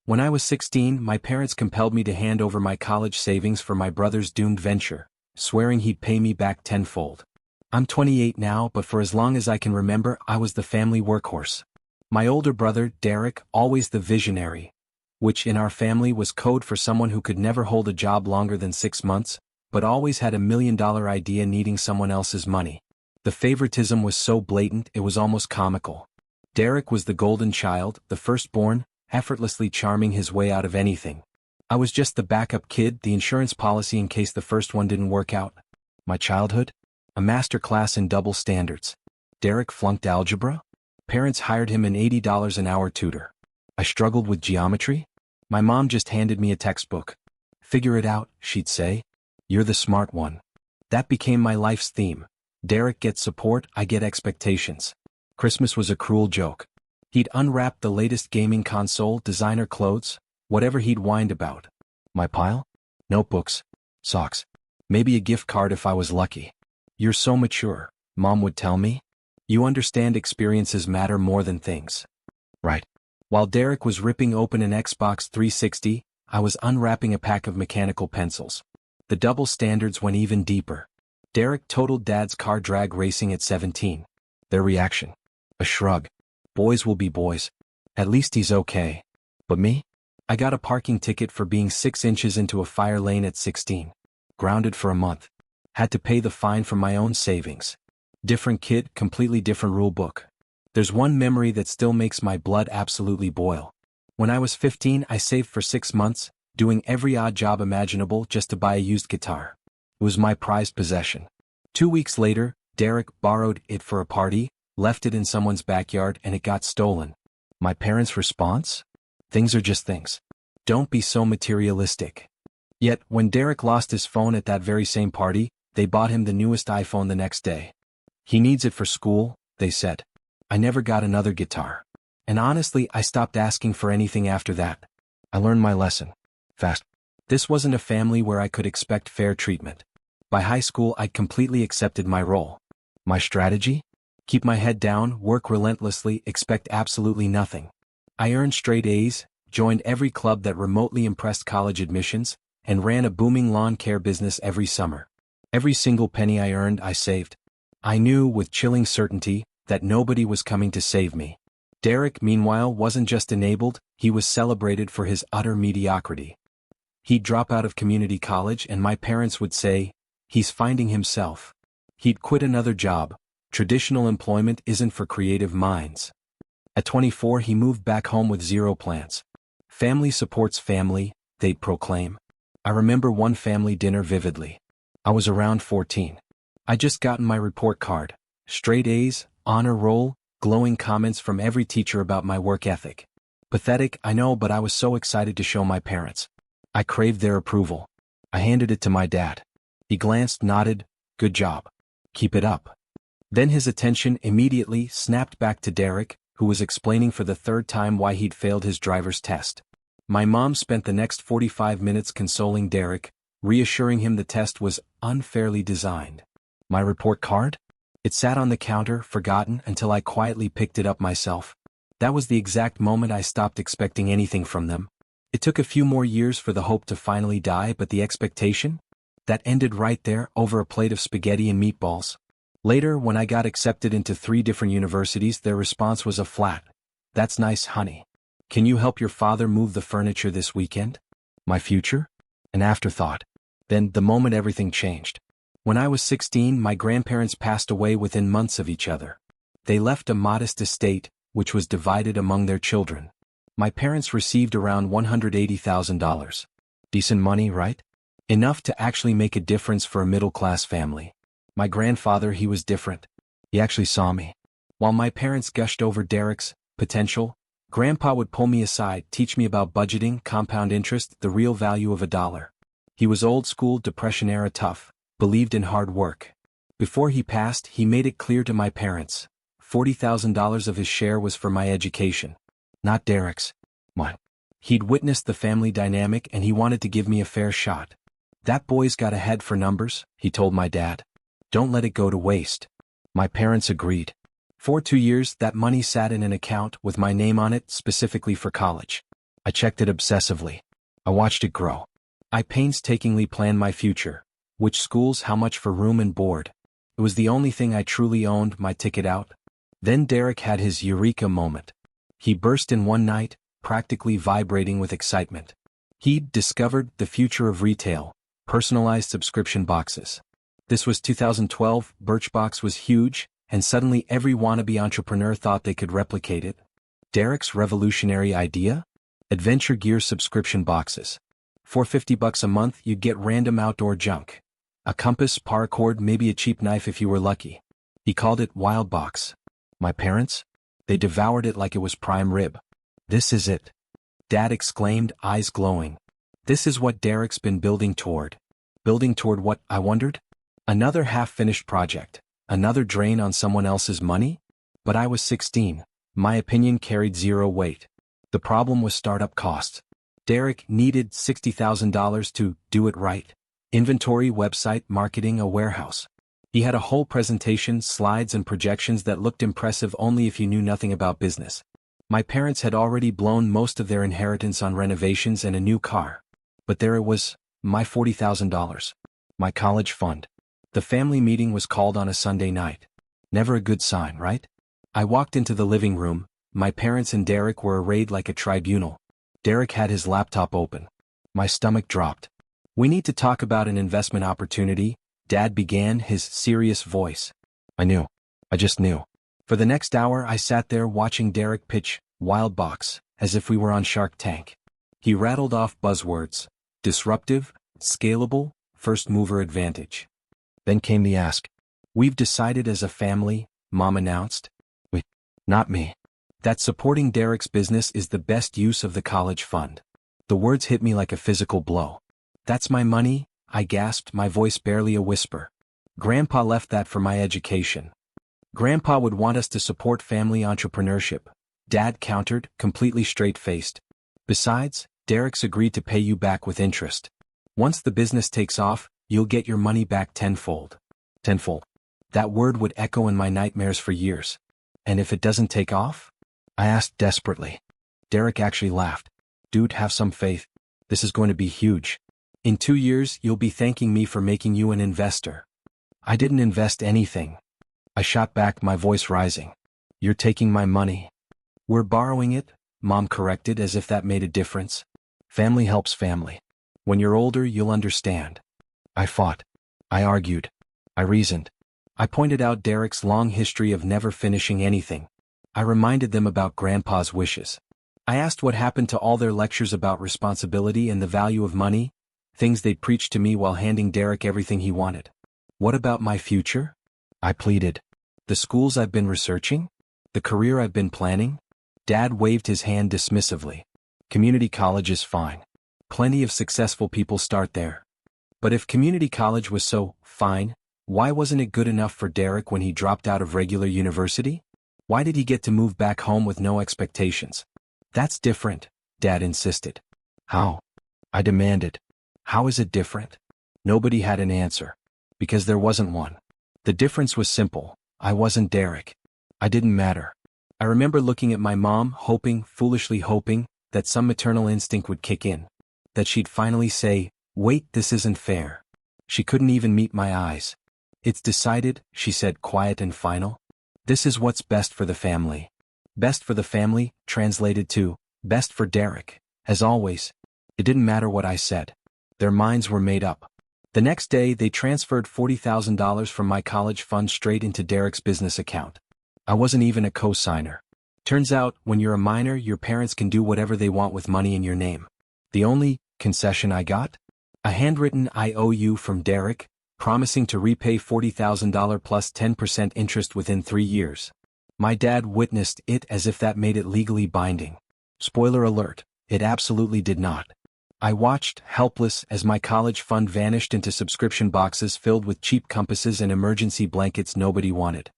When I was 16, my parents compelled me to hand over my college savings for my brother's doomed venture, swearing he'd pay me back tenfold. I'm 28 now, but for as long as I can remember, I was the family workhorse. My older brother, Derek, always the visionary, which in our family was code for someone who could never hold a job longer than 6 months, but always had a $1 million idea needing someone else's money. The favoritism was so blatant it was almost comical. Derek was the golden child, the firstborn, effortlessly charming his way out of anything. I was just the backup kid, the insurance policy in case the first one didn't work out. My childhood? A masterclass in double standards. Derek flunked algebra? Parents hired him an $80 an hour tutor. I struggled with geometry? My mom just handed me a textbook. Figure it out, she'd say. You're the smart one. That became my life's theme. Derek gets support, I get expectations. Christmas was a cruel joke. He'd unwrap the latest gaming console, designer clothes, whatever he'd whined about. My pile? Notebooks. Socks. Maybe a gift card if I was lucky. You're so mature, Mom would tell me. You understand experiences matter more than things. Right. While Derek was ripping open an Xbox 360, I was unwrapping a pack of mechanical pencils. The double standards went even deeper. Derek totaled Dad's car drag racing at 17. Their reaction? A shrug. Boys will be boys. At least he's okay. But me? I got a parking ticket for being 6 inches into a fire lane at 16. Grounded for a month. Had to pay the fine from my own savings. Different kid, completely different rule book. There's one memory that still makes my blood absolutely boil. When I was 15, I saved for 6 months, doing every odd job imaginable just to buy a used guitar. It was my prized possession. 2 weeks later, Derek borrowed it for a party, left it in someone's backyard, and it got stolen. My parents' response? Things are just things. Don't be so materialistic. Yet, when Derek lost his phone at that very same party, they bought him the newest iPhone the next day. He needs it for school, they said. I never got another guitar. And honestly, I stopped asking for anything after that. I learned my lesson. Fast. This wasn't a family where I could expect fair treatment. By high school, I'd completely accepted my role. My strategy? Keep my head down, work relentlessly, expect absolutely nothing. I earned straight A's, joined every club that remotely impressed college admissions, and ran a booming lawn care business every summer. Every single penny I earned, I saved. I knew with chilling certainty that nobody was coming to save me. Derek, meanwhile, wasn't just enabled, he was celebrated for his utter mediocrity. He'd drop out of community college and my parents would say, he's finding himself. He'd quit another job. Traditional employment isn't for creative minds. At 24, he moved back home with zero plans. Family supports family, they'd proclaim. I remember one family dinner vividly. I was around 14. I'd just gotten my report card. Straight A's, honor roll, glowing comments from every teacher about my work ethic. Pathetic, I know, but I was so excited to show my parents. I craved their approval. I handed it to my dad. He glanced, nodded, good job. Keep it up. Then his attention immediately snapped back to Derek, who was explaining for the third time why he'd failed his driver's test. My mom spent the next 45 minutes consoling Derek, reassuring him the test was unfairly designed. My report card? It sat on the counter, forgotten, until I quietly picked it up myself. That was the exact moment I stopped expecting anything from them. It took a few more years for the hope to finally die, but the expectation? That ended right there, over a plate of spaghetti and meatballs. Later, when I got accepted into 3 different universities, their response was a flat, "That's nice, honey. Can you help your father move the furniture this weekend?" My future? An afterthought. Then, the moment everything changed. When I was 16, my grandparents passed away within months of each other. They left a modest estate, which was divided among their children. My parents received around $180,000. Decent money, right? Enough to actually make a difference for a middle-class family. My grandfather, he was different. He actually saw me. While my parents gushed over Derek's potential, Grandpa would pull me aside, teach me about budgeting, compound interest, the real value of a dollar. He was old-school, Depression-era tough, believed in hard work. Before he passed, he made it clear to my parents, $40,000 of his share was for my education. Not Derek's. Mine. He'd witnessed the family dynamic and he wanted to give me a fair shot. That boy's got a head for numbers, he told my dad. Don't let it go to waste. My parents agreed. For 2 years, that money sat in an account with my name on it specifically for college. I checked it obsessively. I watched it grow. I painstakingly planned my future. Which schools, how much for room and board. It was the only thing I truly owned, my ticket out. Then Derek had his eureka moment. He burst in one night, practically vibrating with excitement. He'd discovered the future of retail, personalized subscription boxes. This was 2012, Birchbox was huge, and suddenly every wannabe entrepreneur thought they could replicate it. Derek's revolutionary idea? Adventure gear subscription boxes. For $50 a month you'd get random outdoor junk. A compass, paracord, maybe a cheap knife if you were lucky. He called it Wild Box. My parents? They devoured it like it was prime rib. This is it. Dad exclaimed, eyes glowing. This is what Derek's been building toward. Building toward what, I wondered? Another half-finished project. Another drain on someone else's money? But I was 16. My opinion carried zero weight. The problem was startup costs. Derek needed $60,000 to do it right. Inventory, website, marketing, a warehouse. He had a whole presentation, slides and projections that looked impressive only if you knew nothing about business. My parents had already blown most of their inheritance on renovations and a new car. But there it was, my $40,000. My college fund. The family meeting was called on a Sunday night. Never a good sign, right? I walked into the living room. My parents and Derek were arrayed like a tribunal. Derek had his laptop open. My stomach dropped. We need to talk about an investment opportunity, Dad began, his serious voice. I knew. I just knew. For the next hour I sat there watching Derek pitch Wild Box, as if we were on Shark Tank. He rattled off buzzwords. Disruptive, scalable, first mover advantage. Then came the ask. We've decided as a family, Mom announced. We, not me. That supporting Derek's business is the best use of the college fund. The words hit me like a physical blow. That's my money, I gasped, my voice barely a whisper. Grandpa left that for my education. Grandpa would want us to support family entrepreneurship, Dad countered, completely straight-faced. Besides, Derek's agreed to pay you back with interest. Once the business takes off, you'll get your money back tenfold. Tenfold. That word would echo in my nightmares for years. And if it doesn't take off? I asked desperately. Derek actually laughed. Dude, have some faith. This is going to be huge. In 2 years, you'll be thanking me for making you an investor. I didn't invest anything. I shot back, my voice rising. You're taking my money. We're borrowing it, Mom corrected, as if that made a difference. Family helps family. When you're older, you'll understand. I fought. I argued. I reasoned. I pointed out Derek's long history of never finishing anything. I reminded them about Grandpa's wishes. I asked what happened to all their lectures about responsibility and the value of money, things they'd preached to me while handing Derek everything he wanted. What about my future? I pleaded. The schools I've been researching? The career I've been planning? Dad waved his hand dismissively. Community college is fine. Plenty of successful people start there. But if community college was so fine, why wasn't it good enough for Derek when he dropped out of regular university? Why did he get to move back home with no expectations? That's different, Dad insisted. How? I demanded. How is it different? Nobody had an answer. Because there wasn't one. The difference was simple. I wasn't Derek. I didn't matter. I remember looking at my mom, hoping, foolishly hoping, that some maternal instinct would kick in. That she'd finally say, wait, this isn't fair. She couldn't even meet my eyes. It's decided, she said, quiet and final. This is what's best for the family. Best for the family, translated to, best for Derek. As always, it didn't matter what I said. Their minds were made up. The next day, they transferred $40,000 from my college fund straight into Derek's business account. I wasn't even a co-signer. Turns out, when you're a minor, your parents can do whatever they want with money in your name. The only concession I got? A handwritten IOU from Derek, promising to repay $40,000 plus 10% interest within 3 years. My dad witnessed it as if that made it legally binding. Spoiler alert, it absolutely did not. I watched, helpless, as my college fund vanished into subscription boxes filled with cheap compasses and emergency blankets nobody wanted.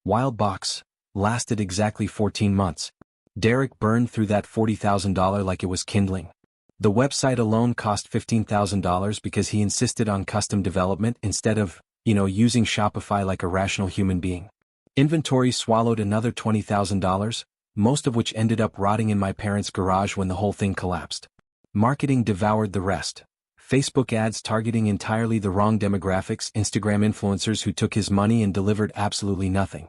Wild Box lasted exactly 14 months. Derek burned through that $40,000 like it was kindling. The website alone cost $15,000 because he insisted on custom development instead of, using Shopify like a rational human being. Inventory swallowed another $20,000, most of which ended up rotting in my parents' garage when the whole thing collapsed. Marketing devoured the rest. Facebook ads targeting entirely the wrong demographics, Instagram influencers who took his money and delivered absolutely nothing.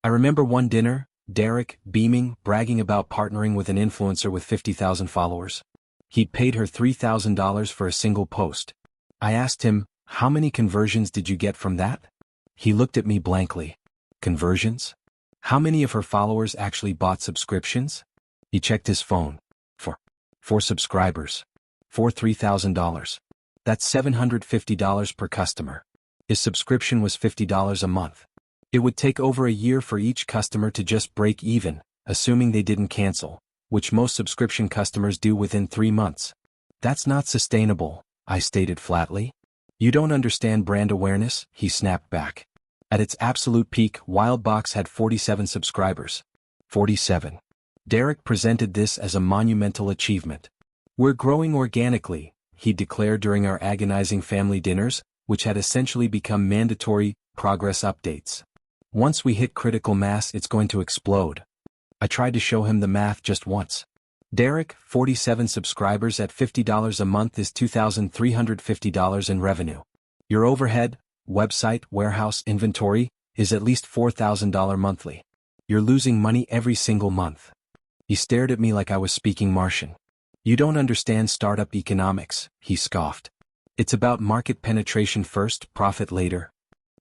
I remember one dinner, Derek, beaming, bragging about partnering with an influencer with 50,000 followers. He'd paid her $3,000 for a single post. I asked him, "How many conversions did you get from that?" He looked at me blankly. Conversions? How many of her followers actually bought subscriptions? He checked his phone. Four subscribers. For $3,000. That's $750 per customer. His subscription was $50 a month. It would take over a year for each customer to just break even, assuming they didn't cancel, which most subscription customers do within 3 months. That's not sustainable, I stated flatly. You don't understand brand awareness, he snapped back. At its absolute peak, Wildbox had 47 subscribers. 47. Derek presented this as a monumental achievement. We're growing organically, he declared during our agonizing family dinners, which had essentially become mandatory progress updates. Once we hit critical mass, it's going to explode. I tried to show him the math just once. Derek, 47 subscribers at $50 a month is $2,350 in revenue. Your overhead, website, warehouse, inventory, is at least $4,000 monthly. You're losing money every single month. He stared at me like I was speaking Martian. You don't understand startup economics, he scoffed. It's about market penetration first, profit later.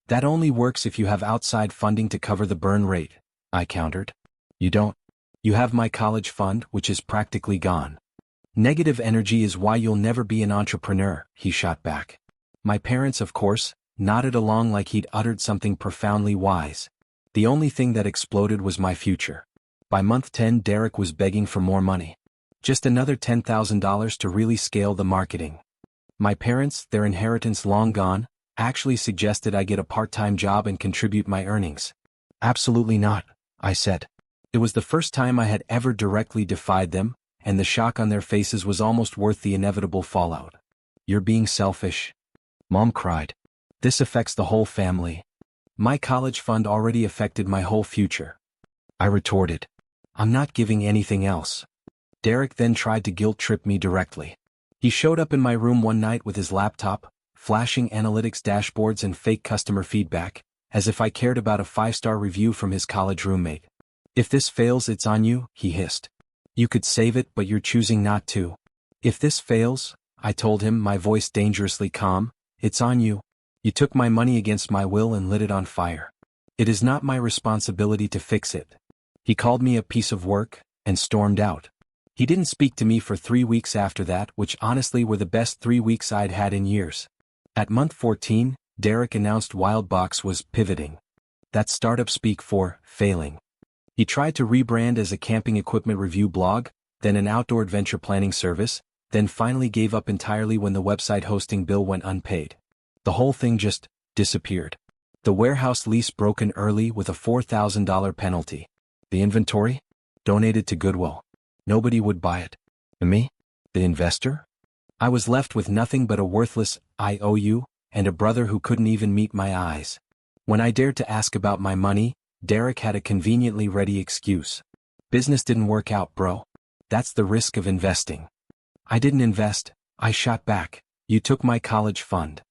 That only works if you have outside funding to cover the burn rate, I countered. You don't. You have my college fund, which is practically gone. Negative energy is why you'll never be an entrepreneur, he shot back. My parents, of course, nodded along like he'd uttered something profoundly wise. The only thing that exploded was my future. By month 10, Derek was begging for more money. Just another $10,000 to really scale the marketing. My parents, their inheritance long gone, actually suggested I get a part-time job and contribute my earnings. Absolutely not, I said. It was the first time I had ever directly defied them, and the shock on their faces was almost worth the inevitable fallout. You're being selfish. Mom cried. This affects the whole family. My college fund already affected my whole future. I retorted. I'm not giving anything else. Derek then tried to guilt-trip me directly. He showed up in my room one night with his laptop, flashing analytics dashboards and fake customer feedback, as if I cared about a 5-star review from his college roommate. If this fails, it's on you, he hissed. You could save it, but you're choosing not to. If this fails, I told him, my voice dangerously calm, it's on you. You took my money against my will and lit it on fire. It is not my responsibility to fix it. He called me a piece of work, and stormed out. He didn't speak to me for 3 weeks after that, which honestly were the best 3 weeks I'd had in years. At month 14, Derek announced Wildbox was pivoting. That's startup speak for failing. He tried to rebrand as a camping equipment review blog, then an outdoor adventure planning service, then finally gave up entirely when the website hosting bill went unpaid. The whole thing just disappeared. The warehouse lease broken early with a $4,000 penalty. The inventory? Donated to Goodwill. Nobody would buy it. And me? The investor? I was left with nothing but a worthless IOU, and a brother who couldn't even meet my eyes. When I dared to ask about my money, Derek had a conveniently ready excuse. Business didn't work out, bro. That's the risk of investing. I didn't invest, I shot back. You took my college fund.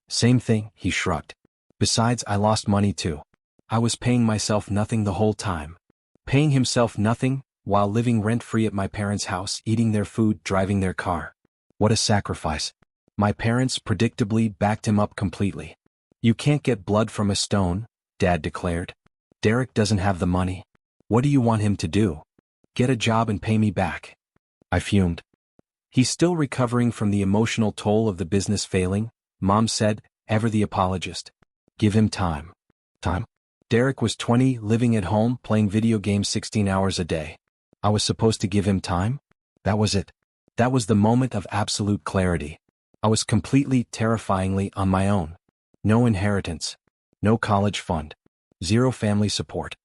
Same thing, he shrugged. Besides, I lost money too. I was paying myself nothing the whole time. Paying himself nothing, while living rent-free at my parents' house, eating their food, driving their car. What a sacrifice. My parents predictably backed him up completely. You can't get blood from a stone, Dad declared. Derek doesn't have the money. What do you want him to do? Get a job and pay me back. I fumed. He's still recovering from the emotional toll of the business failing, Mom said, ever the apologist. Give him time. Time? Derek was 20, living at home, playing video games 16 hours a day. I was supposed to give him time? That was it. That was the moment of absolute clarity. I was completely, terrifyingly on my own. No inheritance. No college fund. Zero family support.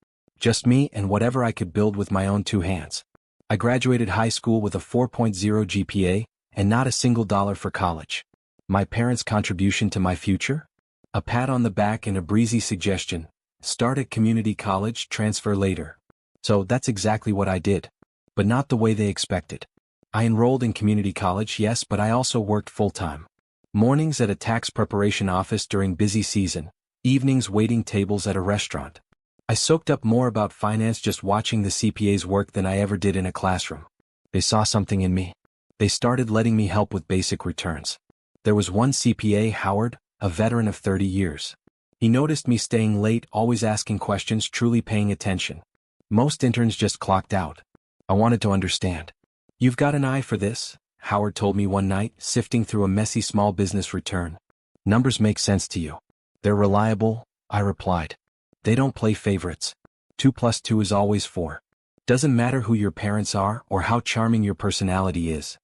Just me and whatever I could build with my own 2 hands. I graduated high school with a 4.0 GPA, and not a single dollar for college. My parents' contribution to my future? A pat on the back and a breezy suggestion. Start at community college, transfer later. So that's exactly what I did. But not the way they expected. I enrolled in community college, yes, but I also worked full-time. Mornings at a tax preparation office during busy season, evenings waiting tables at a restaurant. I soaked up more about finance just watching the CPAs work than I ever did in a classroom. They saw something in me. They started letting me help with basic returns. There was one CPA, Howard, a veteran of 30 years. He noticed me staying late, always asking questions, truly paying attention. Most interns just clocked out. I wanted to understand. "You've got an eye for this," Howard told me one night, sifting through a messy small business return. "Numbers make sense to you. They're reliable," I replied. "They don't play favorites. 2 plus 2 is always 4. Doesn't matter who your parents are or how charming your personality is."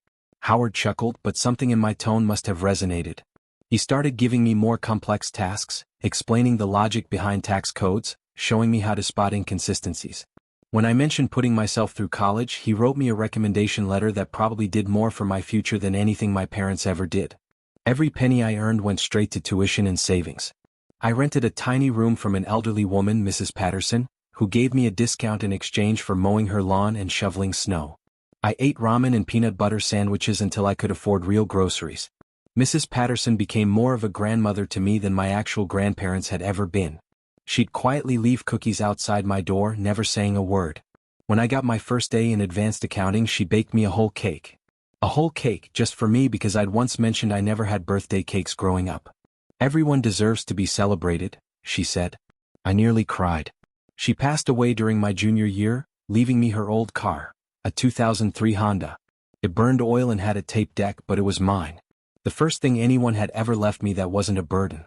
Howard chuckled, but something in my tone must have resonated. He started giving me more complex tasks, explaining the logic behind tax codes, showing me how to spot inconsistencies. When I mentioned putting myself through college, he wrote me a recommendation letter that probably did more for my future than anything my parents ever did. Every penny I earned went straight to tuition and savings. I rented a tiny room from an elderly woman, Mrs. Patterson, who gave me a discount in exchange for mowing her lawn and shoveling snow. I ate ramen and peanut butter sandwiches until I could afford real groceries. Mrs. Patterson became more of a grandmother to me than my actual grandparents had ever been. She'd quietly leave cookies outside my door, never saying a word. When I got my first A in advanced accounting, she baked me a whole cake. A whole cake, just for me, because I'd once mentioned I never had birthday cakes growing up. "Everyone deserves to be celebrated," she said. I nearly cried. She passed away during my junior year, leaving me her old car, a 2003 Honda. It burned oil and had a tape deck, but it was mine. The first thing anyone had ever left me that wasn't a burden.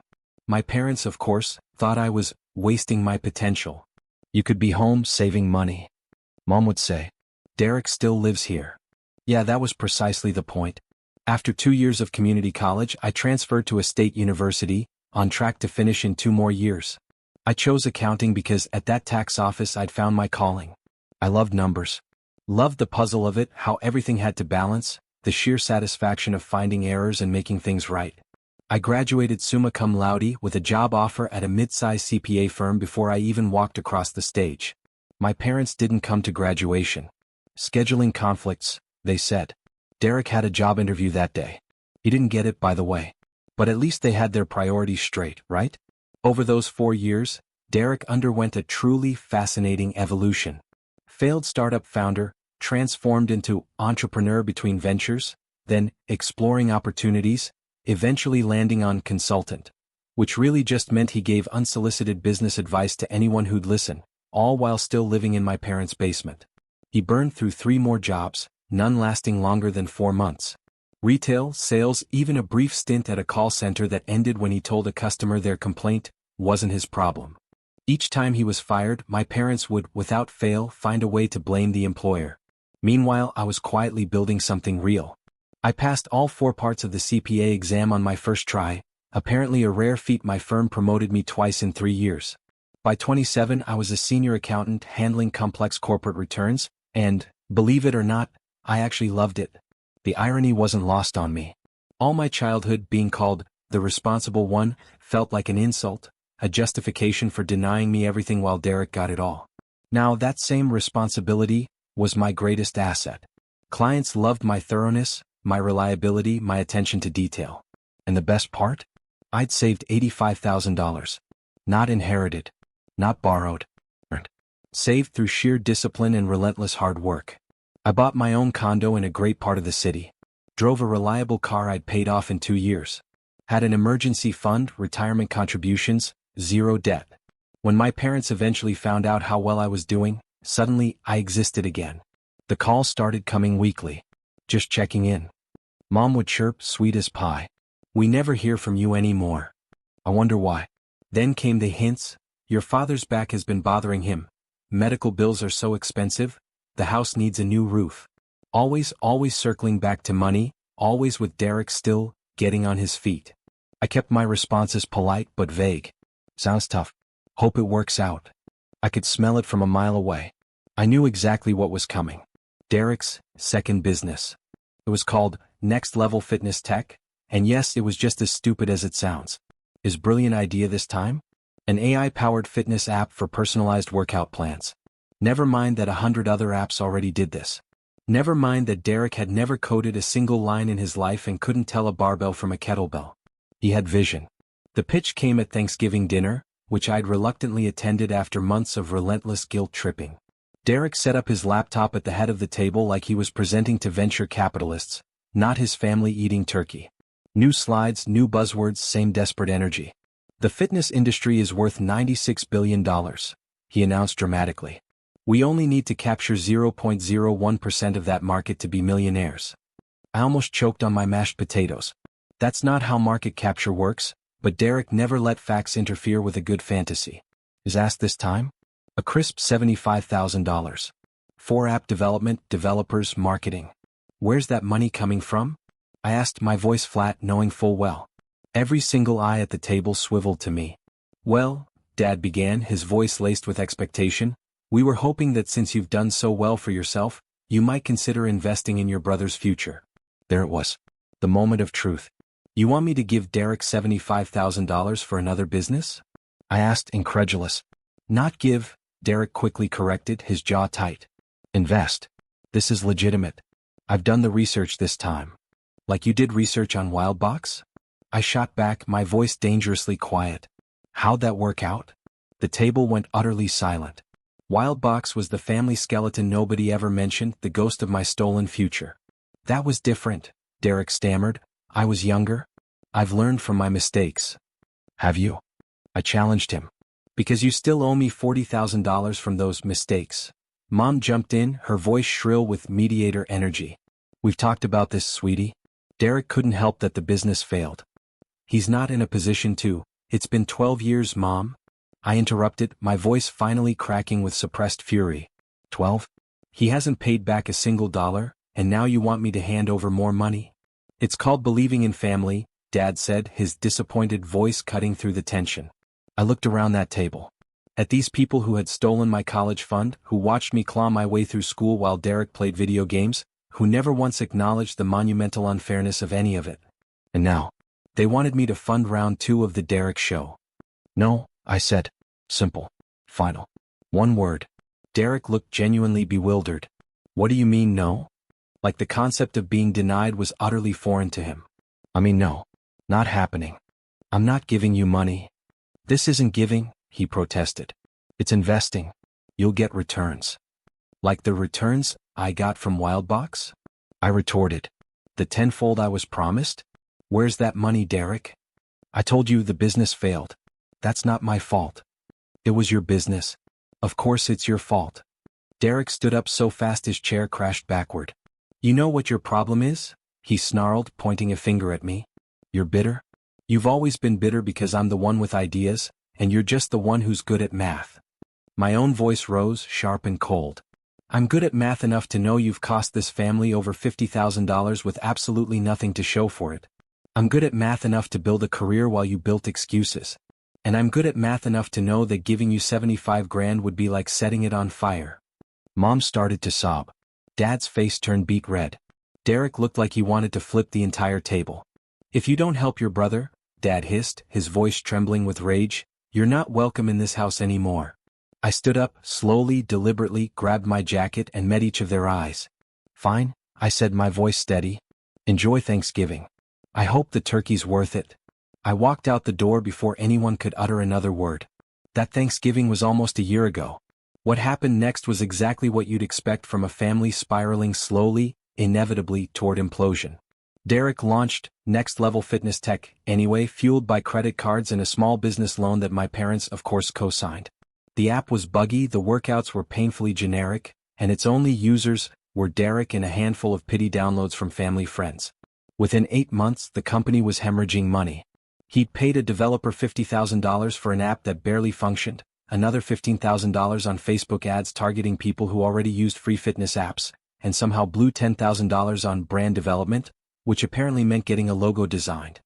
My parents, of course, thought I was wasting my potential. "You could be home saving money," Mom would say. "Derek still lives here." Yeah, that was precisely the point. After 2 years of community college, I transferred to a state university, on track to finish in 2 more years. I chose accounting because at that tax office I'd found my calling. I loved numbers. Loved the puzzle of it, how everything had to balance, the sheer satisfaction of finding errors and making things right. I graduated summa cum laude with a job offer at a mid-sized CPA firm before I even walked across the stage. My parents didn't come to graduation. "Scheduling conflicts," they said. Derek had a job interview that day. He didn't get it, by the way. But at least they had their priorities straight, right? Over those 4 years, Derek underwent a truly fascinating evolution. Failed startup founder, transformed into entrepreneur between ventures, then exploring opportunities, eventually landing on consultant, which really just meant he gave unsolicited business advice to anyone who'd listen, all while still living in my parents' basement. He burned through 3 more jobs, none lasting longer than 4 months. Retail, sales, even a brief stint at a call center that ended when he told a customer their complaint wasn't his problem. Each time he was fired, my parents would, without fail, find a way to blame the employer. Meanwhile, I was quietly building something real. I passed all 4 parts of the CPA exam on my first try, apparently a rare feat. My firm promoted me twice in 3 years. By 27, I was a senior accountant handling complex corporate returns, and, believe it or not, I actually loved it. The irony wasn't lost on me. All my childhood, being called the responsible one, felt like an insult, a justification for denying me everything while Derek got it all. Now that same responsibility was my greatest asset. Clients loved my thoroughness, my reliability, my attention to detail. And the best part? I'd saved $85,000. Not inherited. Not borrowed. Earned. Saved through sheer discipline and relentless hard work. I bought my own condo in a great part of the city. Drove a reliable car I'd paid off in 2 years. Had an emergency fund, retirement contributions, 0 debt. When my parents eventually found out how well I was doing, suddenly I existed again. The calls started coming weekly. Just checking in. Mom would chirp, sweet as pie. "We never hear from you anymore. I wonder why." Then came the hints. "Your father's back has been bothering him. Medical bills are so expensive. The house needs a new roof." Always circling back to money, always with Derek still getting on his feet. I kept my responses polite but vague. "Sounds tough. Hope it works out." I could smell it from a mile away. I knew exactly what was coming. Derek's second business. It was called Next Level Fitness Tech, and yes, it was just as stupid as it sounds. His brilliant idea this time? An AI-powered fitness app for personalized workout plans. Never mind that 100 other apps already did this. Never mind that Derek had never coded a single line in his life and couldn't tell a barbell from a kettlebell. He had vision. The pitch came at Thanksgiving dinner, which I'd reluctantly attended after months of relentless guilt tripping. Derek set up his laptop at the head of the table like he was presenting to venture capitalists, not his family eating turkey. New slides, new buzzwords, same desperate energy. The fitness industry is worth $96 billion, he announced dramatically. We only need to capture 0.01% of that market to be millionaires. I almost choked on my mashed potatoes. That's not how market capture works, but Derek never let facts interfere with a good fantasy. Is asked this time? A crisp $75,000. For app development, developers, marketing. Where's that money coming from? I asked, my voice flat, knowing full well. Every single eye at the table swiveled to me. Well, Dad began, his voice laced with expectation, we were hoping that since you've done so well for yourself, you might consider investing in your brother's future. There it was. The moment of truth. You want me to give Derek $75,000 for another business? I asked, incredulous. Not give, Derek quickly corrected, his jaw tight. Invest. This is legitimate. I've done the research this time. Like you did research on Wildbox? I shot back, my voice dangerously quiet. How'd that work out? The table went utterly silent. Wildbox was the family skeleton nobody ever mentioned, the ghost of my stolen future. That was different, Derek stammered. I was younger. I've learned from my mistakes. Have you? I challenged him. Because you still owe me $40,000 from those mistakes. Mom jumped in, her voice shrill with mediator energy. We've talked about this, sweetie. Derek couldn't help that the business failed. He's not in a position to. It's been 12 years, Mom. I interrupted, my voice finally cracking with suppressed fury. 12? He hasn't paid back a single dollar, and now you want me to hand over more money? It's called believing in family, Dad said, his disappointed voice cutting through the tension. I looked around that table. At these people who had stolen my college fund, who watched me claw my way through school while Derek played video games, who never once acknowledged the monumental unfairness of any of it. And now, they wanted me to fund round 2 of the Derek show. No, I said. Simple. Final. One word. Derek looked genuinely bewildered. What do you mean, no? Like the concept of being denied was utterly foreign to him. I mean, no. Not happening. I'm not giving you money. This isn't giving, he protested. It's investing. You'll get returns. Like the returns I got from Wildbox? I retorted. The tenfold I was promised? Where's that money, Derek? I told you the business failed. That's not my fault. It was your business. Of course it's your fault. Derek stood up so fast his chair crashed backward. You know what your problem is? He snarled, pointing a finger at me. You're bitter? You've always been bitter because I'm the one with ideas, and you're just the one who's good at math. My own voice rose, sharp and cold. I'm good at math enough to know you've cost this family over $50,000 with absolutely nothing to show for it. I'm good at math enough to build a career while you built excuses. And I'm good at math enough to know that giving you 75 grand would be like setting it on fire. Mom started to sob. Dad's face turned beet red. Derek looked like he wanted to flip the entire table. If you don't help your brother, Dad hissed, his voice trembling with rage, you're not welcome in this house anymore. I stood up, slowly, deliberately, grabbed my jacket and met each of their eyes. Fine, I said, my voice steady. Enjoy Thanksgiving. I hope the turkey's worth it. I walked out the door before anyone could utter another word. That Thanksgiving was almost a year ago. What happened next was exactly what you'd expect from a family spiraling slowly, inevitably, toward implosion. Derek launched Next Level Fitness Tech, anyway, fueled by credit cards and a small business loan that my parents, of course, co-signed. The app was buggy, the workouts were painfully generic, and its only users were Derek and a handful of pity downloads from family friends. Within 8 months, the company was hemorrhaging money. He'd paid a developer $50,000 for an app that barely functioned, another $15,000 on Facebook ads targeting people who already used free fitness apps, and somehow blew $10,000 on brand development, which apparently meant getting a logo designed.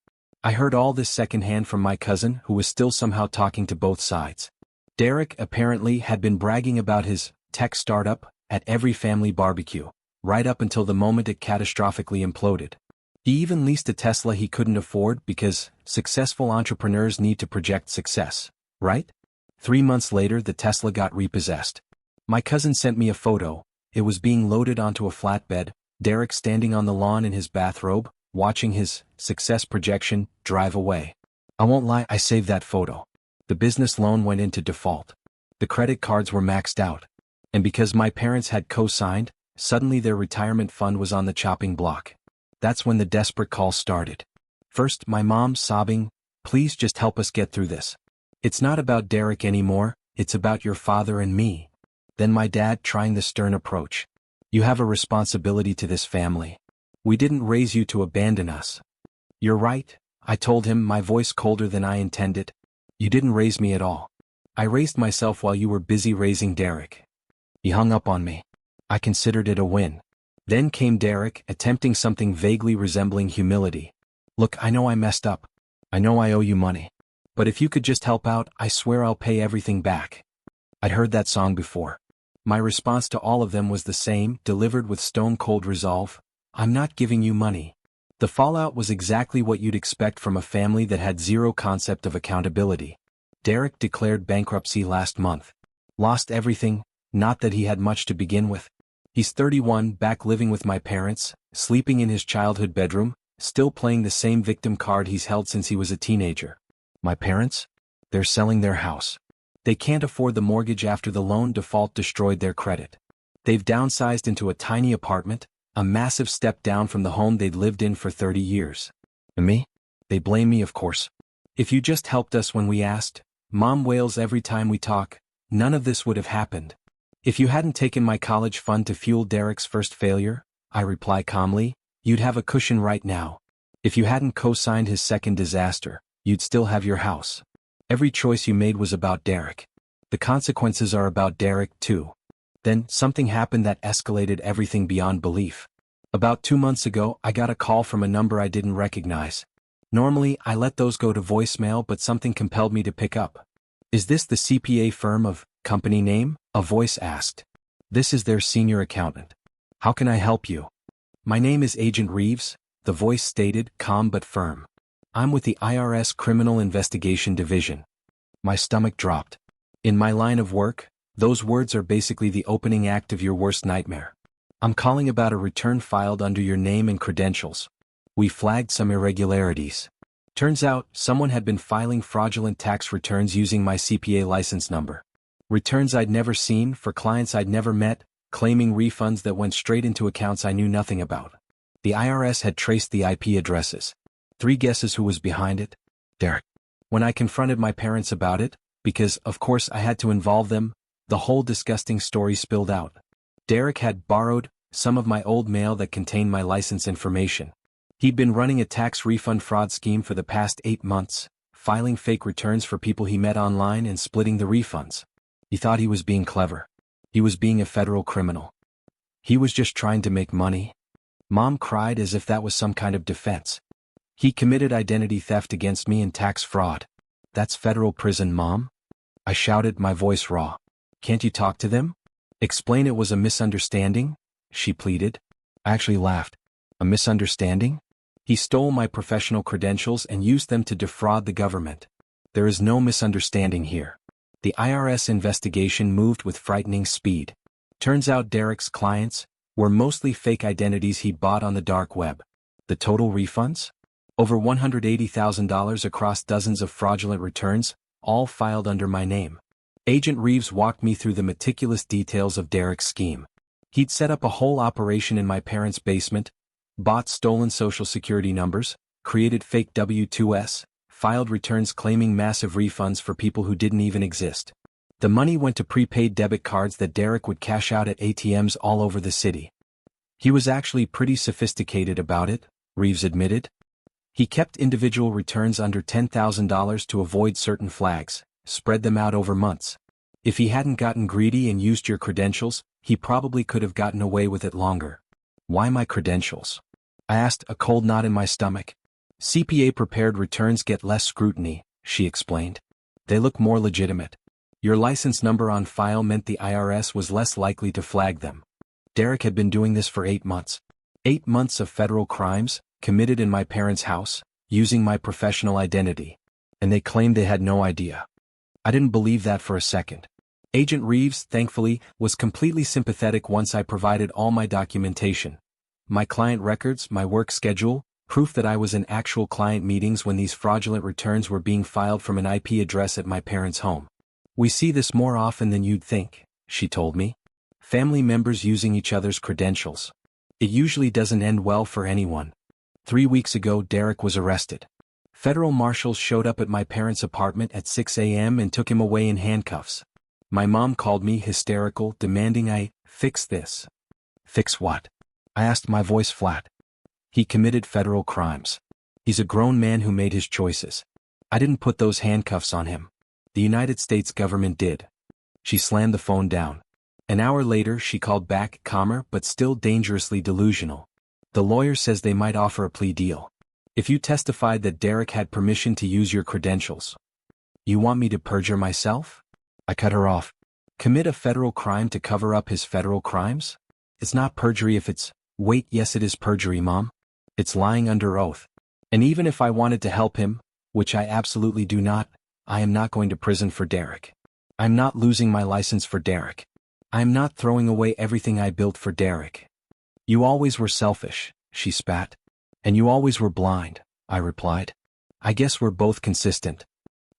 I heard all this secondhand from my cousin, who was still somehow talking to both sides. Derek apparently had been bragging about his tech startup at every family barbecue, right up until the moment it catastrophically imploded. He even leased a Tesla he couldn't afford because successful entrepreneurs need to project success, right? 3 months later, the Tesla got repossessed. My cousin sent me a photo. It was being loaded onto a flatbed, Derek standing on the lawn in his bathrobe, watching his success projection drive away. I won't lie, I saved that photo. The business loan went into default. The credit cards were maxed out. And because my parents had co-signed, suddenly their retirement fund was on the chopping block. That's when the desperate call started. First, my mom sobbing, "Please just help us get through this. It's not about Derek anymore, it's about your father and me." Then my dad trying the stern approach. "You have a responsibility to this family. We didn't raise you to abandon us." "You're right," I told him, my voice colder than I intended. "You didn't raise me at all. I raised myself while you were busy raising Derek." He hung up on me. I considered it a win. Then came Derek, attempting something vaguely resembling humility. "Look, I know I messed up. I know I owe you money. But if you could just help out, I swear I'll pay everything back." I'd heard that song before. My response to all of them was the same, delivered with stone-cold resolve: "I'm not giving you money." The fallout was exactly what you'd expect from a family that had zero concept of accountability. Derek declared bankruptcy last month. Lost everything, not that he had much to begin with. He's 31, back living with my parents, sleeping in his childhood bedroom, still playing the same victim card he's held since he was a teenager. My parents? They're selling their house. They can't afford the mortgage after the loan default destroyed their credit. They've downsized into a tiny apartment, a massive step down from the home they'd lived in for 30 years. And me? They blame me, of course. "If you just helped us when we asked," Mom wails every time we talk, "none of this would have happened. If you hadn't taken my college fund to fuel Derek's first failure," I reply calmly, "you'd have a cushion right now. If you hadn't co-signed his second disaster, you'd still have your house. Every choice you made was about Derek. The consequences are about Derek too." Then, something happened that escalated everything beyond belief. About 2 months ago, I got a call from a number I didn't recognize. Normally, I let those go to voicemail, but something compelled me to pick up. "Is this the CPA firm of company name?" a voice asked. "This is their senior accountant. How can I help you?" "My name is Agent Reeves," the voice stated, calm but firm. "I'm with the IRS Criminal Investigation Division." My stomach dropped. In my line of work, those words are basically the opening act of your worst nightmare. "I'm calling about a return filed under your name and credentials. We flagged some irregularities. Turns out, someone had been filing fraudulent tax returns using my CPA license number. Returns I'd never seen, for clients I'd never met, claiming refunds that went straight into accounts I knew nothing about. The IRS had traced the IP addresses. 3 guesses who was behind it? Derek. When I confronted my parents about it, because, of course, I had to involve them, the whole disgusting story spilled out. Derek had borrowed some of my old mail that contained my license information. He'd been running a tax refund fraud scheme for the past 8 months, filing fake returns for people he met online and splitting the refunds. He thought he was being clever. He was being a federal criminal. He was just trying to make money. Mom cried as if that was some kind of defense. He committed identity theft against me and tax fraud. That's federal prison, Mom? I shouted, my voice raw. Can't you talk to them? Explain it was a misunderstanding? She pleaded. I actually laughed. A misunderstanding? He stole my professional credentials and used them to defraud the government. There is no misunderstanding here. The IRS investigation moved with frightening speed. Turns out Derek's clients were mostly fake identities he bought on the dark web. The total refunds? Over $180,000 across dozens of fraudulent returns, all filed under my name. Agent Reeves walked me through the meticulous details of Derek's scheme. He'd set up a whole operation in my parents' basement, bought stolen social security numbers, created fake W-2s, filed returns claiming massive refunds for people who didn't even exist. The money went to prepaid debit cards that Derek would cash out at ATMs all over the city. He was actually pretty sophisticated about it, Reeves admitted. He kept individual returns under $10,000 to avoid certain flags, spread them out over months. If he hadn't gotten greedy and used your credentials, he probably could have gotten away with it longer. Why my credentials? I asked, a cold knot in my stomach. CPA-prepared returns get less scrutiny, she explained. They look more legitimate. Your license number on file meant the IRS was less likely to flag them. Derek had been doing this for 8 months. 8 months of federal crimes, committed in my parents' house, using my professional identity. And they claimed they had no idea. I didn't believe that for a second. Agent Reeves, thankfully, was completely sympathetic once I provided all my documentation. My client records, my work schedule, proof that I was in actual client meetings when these fraudulent returns were being filed from an IP address at my parents' home. "We see this more often than you'd think," she told me. "Family members using each other's credentials. It usually doesn't end well for anyone." 3 weeks ago, Derek was arrested. Federal marshals showed up at my parents' apartment at 6 a.m. and took him away in handcuffs. My mom called me hysterical, demanding I fix this. "Fix what?" I asked, my voice flat. "He committed federal crimes. He's a grown man who made his choices. I didn't put those handcuffs on him. The United States government did." She slammed the phone down. An hour later she called back, calmer but still dangerously delusional. "The lawyer says they might offer a plea deal. If you testified that Derek had permission to use your credentials." "You want me to perjure myself?" I cut her off. "Commit a federal crime to cover up his federal crimes? It's not perjury if it's—" "Wait, yes it is perjury, Mom. It's lying under oath. And even if I wanted to help him, which I absolutely do not, I am not going to prison for Derek. I'm not losing my license for Derek. I am not throwing away everything I built for Derek." "You always were selfish," she spat. "And you always were blind," I replied. "I guess we're both consistent.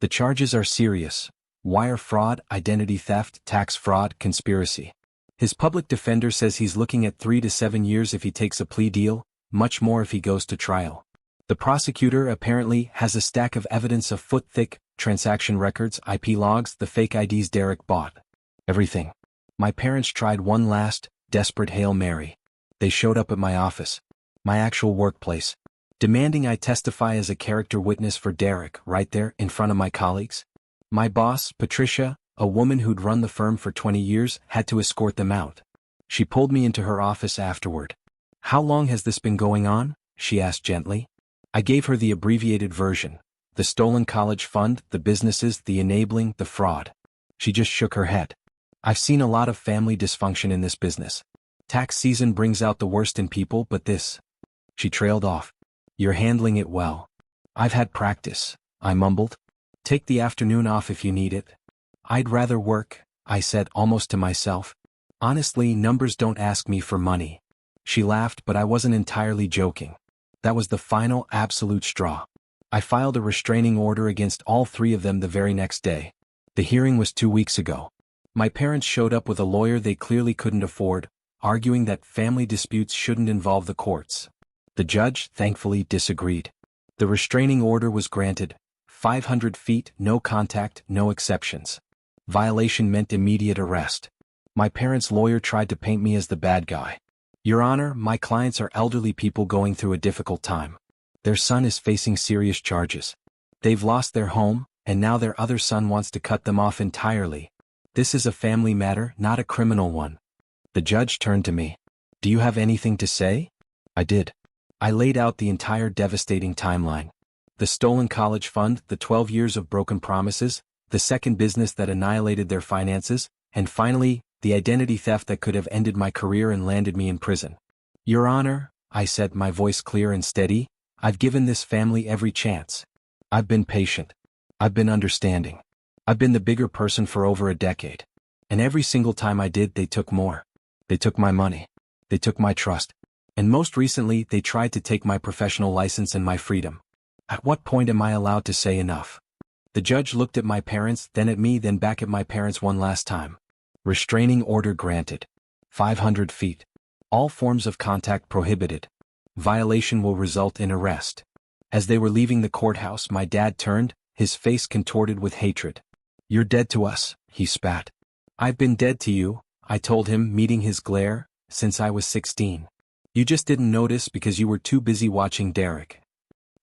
The charges are serious. Wire fraud, identity theft, tax fraud, conspiracy. His public defender says he's looking at 3 to 7 years if he takes a plea deal, much more if he goes to trial. The prosecutor apparently has a stack of evidence, a foot-thick, transaction records, IP logs, the fake IDs Derek bought. Everything. My parents tried one last, desperate Hail Mary. They showed up at my office, my actual workplace, demanding I testify as a character witness for Derek right there in front of my colleagues. My boss, Patricia, a woman who'd run the firm for 20 years, had to escort them out. She pulled me into her office afterward. "How long has this been going on?" she asked gently. I gave her the abbreviated version. The stolen college fund, the businesses, the enabling, the fraud. She just shook her head. "I've seen a lot of family dysfunction in this business. Tax season brings out the worst in people, but this—" She trailed off. "You're handling it well." "I've had practice," I mumbled. "Take the afternoon off if you need it." "I'd rather work," I said almost to myself. "Honestly, numbers don't ask me for money." She laughed, but I wasn't entirely joking. That was the final, absolute straw. I filed a restraining order against all 3 of them the very next day. The hearing was 2 weeks ago. My parents showed up with a lawyer they clearly couldn't afford, arguing that family disputes shouldn't involve the courts. The judge, thankfully, disagreed. The restraining order was granted. 500 feet, no contact, no exceptions. Violation meant immediate arrest. My parents' lawyer tried to paint me as the bad guy. "Your Honor, my clients are elderly people going through a difficult time. Their son is facing serious charges. They've lost their home, and now their other son wants to cut them off entirely. This is a family matter, not a criminal one." The judge turned to me. "Do you have anything to say?" I did. I laid out the entire devastating timeline. The stolen college fund, the 12 years of broken promises, the second business that annihilated their finances, and finally, the identity theft that could have ended my career and landed me in prison. "Your Honor," I said, my voice clear and steady, "I've given this family every chance. I've been patient. I've been understanding. I've been the bigger person for over a decade. And every single time I did, they took more. They took my money. They took my trust. And most recently, they tried to take my professional license and my freedom. At what point am I allowed to say enough?" The judge looked at my parents, then at me, then back at my parents one last time. Restraining order granted. 500 feet. All forms of contact prohibited. Violation will result in arrest. As they were leaving the courthouse, my dad turned, his face contorted with hatred. "You're dead to us," he spat. "I've been dead to you," I told him, meeting his glare, "since I was 16. You just didn't notice because you were too busy watching Derek."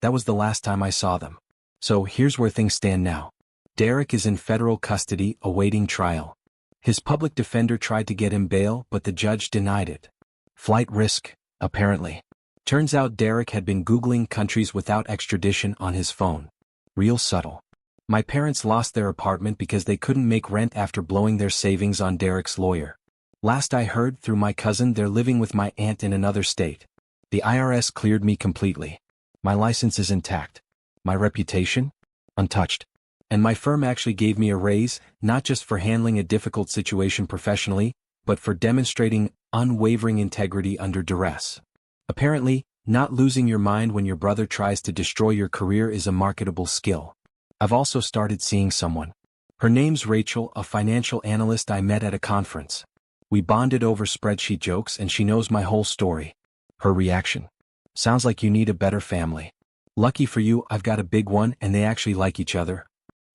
That was the last time I saw them. So here's where things stand now. Derek is in federal custody, awaiting trial. His public defender tried to get him bail, but the judge denied it. Flight risk, apparently. Turns out Derek had been Googling countries without extradition on his phone. Real subtle. My parents lost their apartment because they couldn't make rent after blowing their savings on Derek's lawyer. Last I heard, through my cousin, they're living with my aunt in another state. The IRS cleared me completely. My license is intact. My reputation? Untouched. And my firm actually gave me a raise, not just for handling a difficult situation professionally, but for demonstrating unwavering integrity under duress. Apparently, not losing your mind when your brother tries to destroy your career is a marketable skill. I've also started seeing someone. Her name's Rachel, a financial analyst I met at a conference. We bonded over spreadsheet jokes and she knows my whole story. Her reaction: sounds like you need a better family. Lucky for you, I've got a big one and they actually like each other.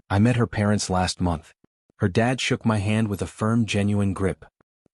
I met her parents last month. Her dad shook my hand with a firm, genuine grip.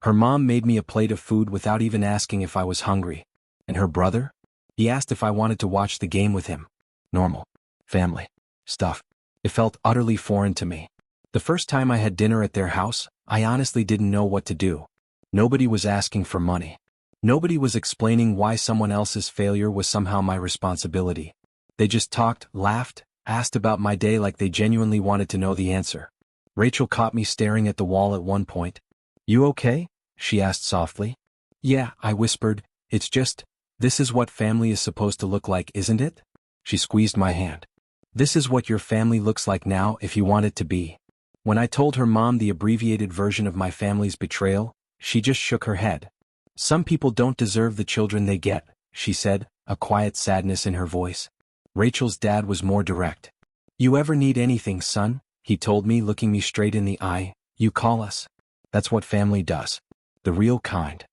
Her mom made me a plate of food without even asking if I was hungry. And her brother? He asked if I wanted to watch the game with him. Normal. Family. Stuff. It felt utterly foreign to me. The first time I had dinner at their house, I honestly didn't know what to do. Nobody was asking for money. Nobody was explaining why someone else's failure was somehow my responsibility. They just talked, laughed, asked about my day like they genuinely wanted to know the answer. Rachel caught me staring at the wall at one point. "You okay?" she asked softly. "Yeah," I whispered, "it's just, this is what family is supposed to look like, isn't it?" She squeezed my hand. "This is what your family looks like now if you want it to be." When I told her mom the abbreviated version of my family's betrayal, she just shook her head. "Some people don't deserve the children they get," she said, a quiet sadness in her voice. Rachel's dad was more direct. "You ever need anything, son," he told me, looking me straight in the eye, "you call us. That's what family does. The real kind."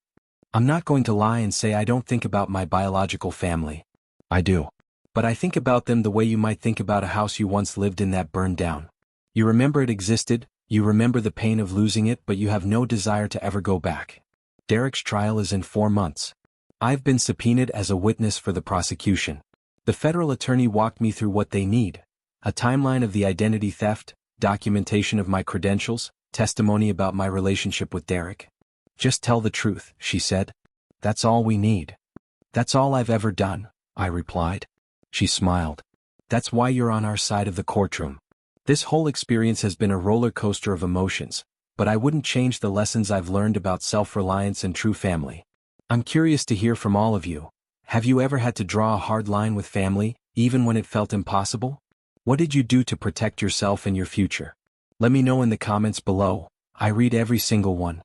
I'm not going to lie and say I don't think about my biological family. I do. But I think about them the way you might think about a house you once lived in that burned down. You remember it existed, you remember the pain of losing it, but you have no desire to ever go back. Derek's trial is in 4 months. I've been subpoenaed as a witness for the prosecution. The federal attorney walked me through what they need: a timeline of the identity theft, documentation of my credentials, testimony about my relationship with Derek. "Just tell the truth," she said. "That's all we need." "That's all I've ever done," I replied. She smiled. "That's why you're on our side of the courtroom. This whole experience has been a roller coaster of emotions, but I wouldn't change the lessons I've learned about self-reliance and true family. I'm curious to hear from all of you. Have you ever had to draw a hard line with family, even when it felt impossible? What did you do to protect yourself and your future? Let me know in the comments below. I read every single one.